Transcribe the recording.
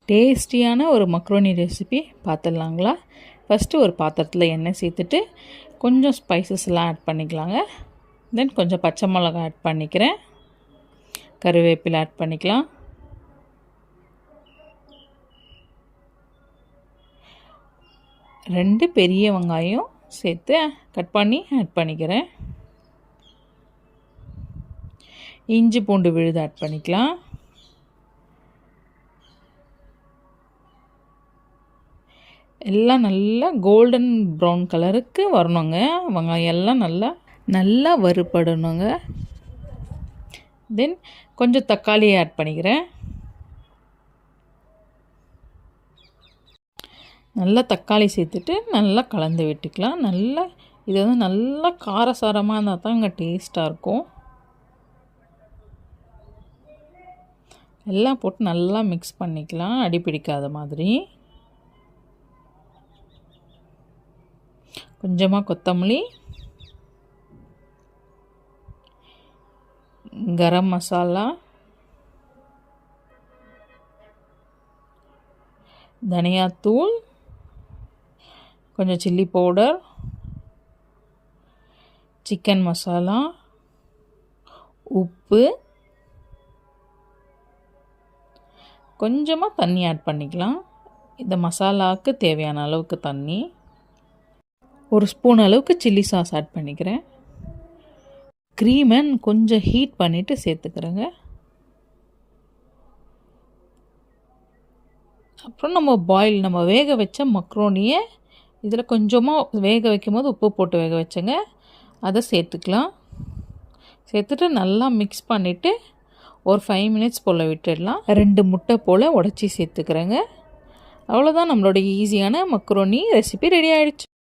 டேஸ்டியான ஒரு macaroni recipe பார்த்துடலாங்களா? First ஒரு பாத்திரத்தில் எண்ணெய் சேர்த்துட்டு கொஞ்சம் ஸ்பைசஸ்லாம் ஆட் பண்ணிக்கலாங்க. தென் கொஞ்சம் பச்சை மிளகாய் ஆட் பண்ணிக்கிறேன். கருவேப்பிலை ஆட் பண்ணிக்கலாம். ரெண்டு பெரிய வெங்காயம் சேர்த்து கட் பண்ணி ஆட் பண்ணிக்கிறேன். இஞ்சி பூண்டு விழுது ஆட் பண்ணிக்கலாம். எல்லாம் நல்லா கோல்டன் ப்ரௌன் கலருக்கு வரணுங்க. வெங்காயம் எல்லாம் நல்லா வறுபடணுங்க. தென் கொஞ்சம் தக்காளியை ஆட் பண்ணிக்கிறேன். நல்லா தக்காளி சேர்த்துட்டு நல்லா கலந்து விட்டுக்கலாம். இது நல்லா காரசாரமாக இருந்தால் தான் இங்கே டேஸ்ட்டாக இருக்கும். எல்லாம் போட்டு நல்லா மிக்ஸ் பண்ணிக்கலாம், அடி பிடிக்காத மாதிரி. கொஞ்சமாக கொத்தமல்லி, கரம் மசாலா, தனியாத்தூள், கொஞ்சம் சில்லி பவுடர், சிக்கன் மசாலா, உப்பு, கொஞ்சமாக தண்ணி ஆட் பண்ணிக்கலாம். இந்த மசாலாவுக்கு தேவையான அளவுக்கு தண்ணி, ஒரு ஸ்பூன் அளவுக்கு சில்லி சாஸ் ஆட் பண்ணிக்கிறேன். க்ரீமை கொஞ்சம் ஹீட் பண்ணிவிட்டு சேர்த்துக்கிறேங்க. அப்புறம் நம்ம வேக வச்ச மக்ரோனியை இதில் கொஞ்சமாக வேக வைக்கும் போது உப்பு போட்டு வேக வச்சேங்க, அதை சேர்த்துக்கலாம். சேர்த்துட்டு நல்லா மிக்ஸ் பண்ணிவிட்டு ஒரு 5 மினிட்ஸ் போல் விட்டுடலாம். 2 முட்டை போல் உடச்சி சேர்த்துக்கிறேங்க. அவ்வளோதான், நம்மளோட ஈஸியான மக்ரோனி ரெசிபி ரெடி ஆகிடுச்சு.